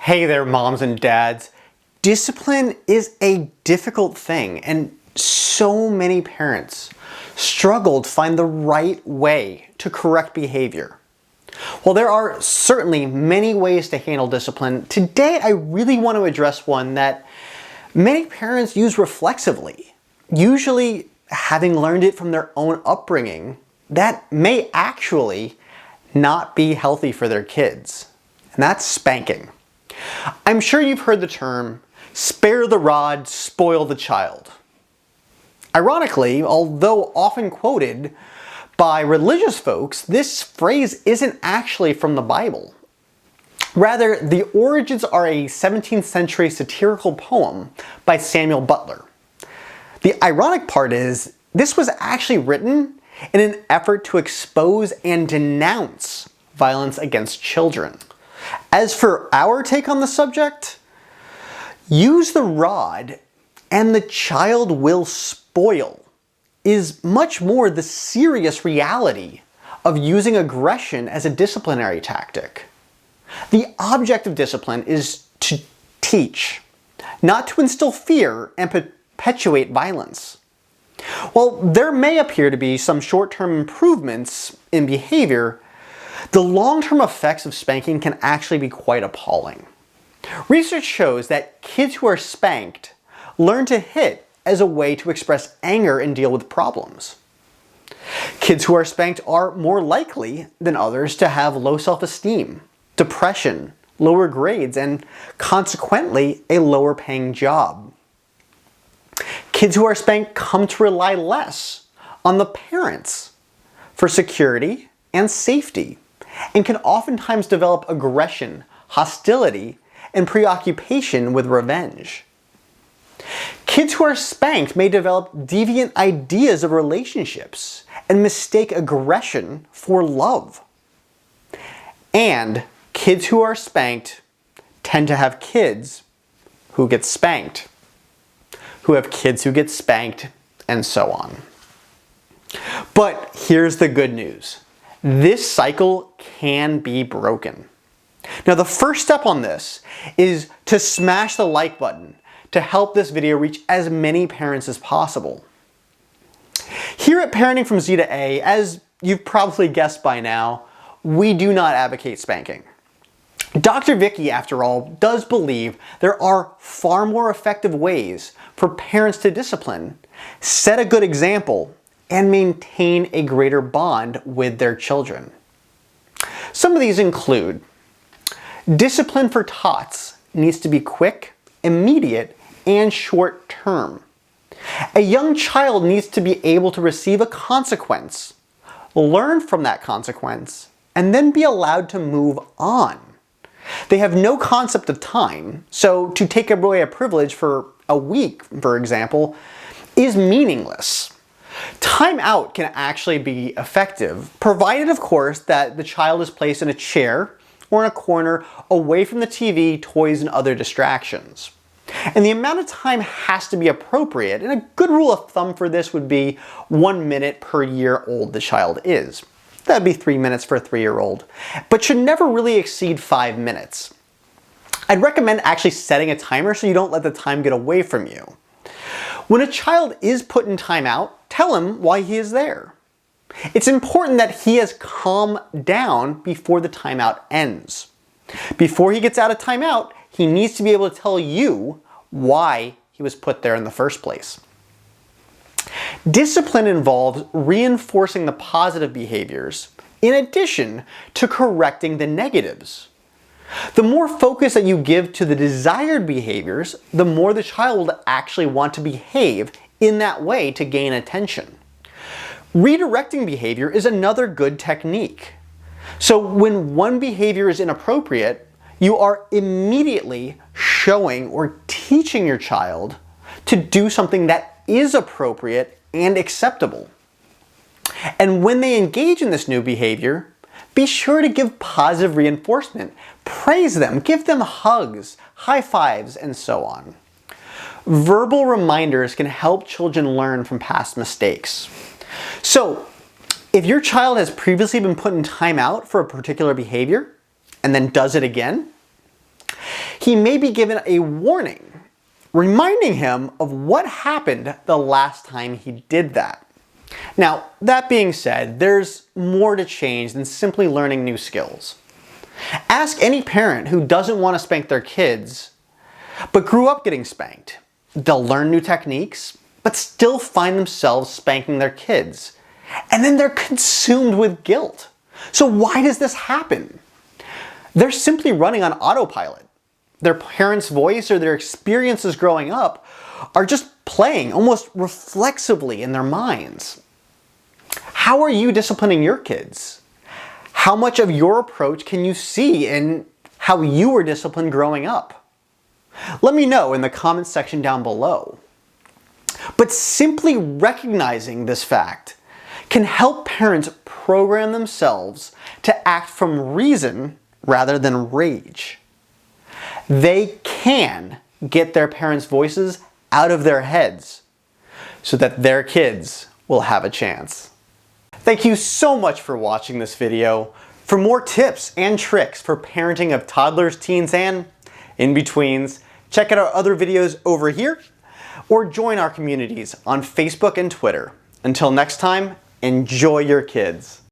Hey there, moms and dads. Discipline is a difficult thing, and so many parents struggle to find the right way to correct behavior. While there are certainly many ways to handle discipline, today I really want to address one that many parents use reflexively, usually having learned it from their own upbringing that may actually not be healthy for their kids, and that's spanking. I'm sure you've heard the term, spare the rod, spoil the child. Ironically, although often quoted by religious folks, this phrase isn't actually from the Bible. Rather, the origins are a 17th century satirical poem by Samuel Butler. The ironic part is, this was actually written in an effort to expose and denounce violence against children. As for our take on the subject, use the rod and the child will spoil is much more the serious reality of using aggression as a disciplinary tactic. The object of discipline is to teach, not to instill fear and perpetuate violence. While there may appear to be some short-term improvements in behavior, the long-term effects of spanking can actually be quite appalling. Research shows that kids who are spanked learn to hit as a way to express anger and deal with problems. Kids who are spanked are more likely than others to have low self-esteem, depression, lower grades, and consequently a lower paying job. Kids who are spanked come to rely less on the parents for security and safety, and can oftentimes develop aggression, hostility, and preoccupation with revenge. Kids who are spanked may develop deviant ideas of relationships and mistake aggression for love. And kids who are spanked tend to have kids who get spanked, who have kids who get spanked, and so on. But here's the good news. This cycle can be broken. Now, the first step on this is to smash the like button to help this video reach as many parents as possible. Here at Parenting from Z to A, as you've probably guessed by now, we do not advocate spanking. Dr. Vicki, after all, does believe there are far more effective ways for parents to discipline, set a good example, and maintain a greater bond with their children. Some of these include discipline for tots needs to be quick, immediate, and short term. A young child needs to be able to receive a consequence, learn from that consequence, and then be allowed to move on. They have no concept of time, so to take away a privilege for a week, for example, is meaningless. Time out can actually be effective, provided of course that the child is placed in a chair or in a corner away from the TV, toys, and other distractions. And the amount of time has to be appropriate, and a good rule of thumb for this would be 1 minute per year old the child is. That'd be 3 minutes for a 3-year-old, but should never really exceed 5 minutes. I'd recommend actually setting a timer so you don't let the time get away from you. When a child is put in timeout, tell him why he is there. It's important that he has calmed down before the timeout ends. Before he gets out of timeout, he needs to be able to tell you why he was put there in the first place. Discipline involves reinforcing the positive behaviors in addition to correcting the negatives. The more focus that you give to the desired behaviors, the more the child will actually want to behave in that way to gain attention. Redirecting behavior is another good technique. So when one behavior is inappropriate, you are immediately showing or teaching your child to do something that is appropriate and acceptable. And when they engage in this new behavior, be sure to give positive reinforcement. Praise them, give them hugs, high fives, and so on. Verbal reminders can help children learn from past mistakes. So, if your child has previously been put in timeout for a particular behavior and then does it again, he may be given a warning, reminding him of what happened the last time he did that. Now, that being said, there's more to change than simply learning new skills. Ask any parent who doesn't want to spank their kids, but grew up getting spanked. They'll learn new techniques, but still find themselves spanking their kids. And then they're consumed with guilt. So why does this happen? They're simply running on autopilot. Their parents' voice or their experiences growing up are just playing almost reflexively in their minds. How are you disciplining your kids? How much of your approach can you see in how you were disciplined growing up? Let me know in the comments section down below. But simply recognizing this fact can help parents program themselves to act from reason rather than rage. They can get their parents' voices out of their heads so that their kids will have a chance. Thank you so much for watching this video. For more tips and tricks for parenting of toddlers, teens, and in-betweens, check out our other videos over here or join our communities on Facebook and Twitter. Until next time, enjoy your kids.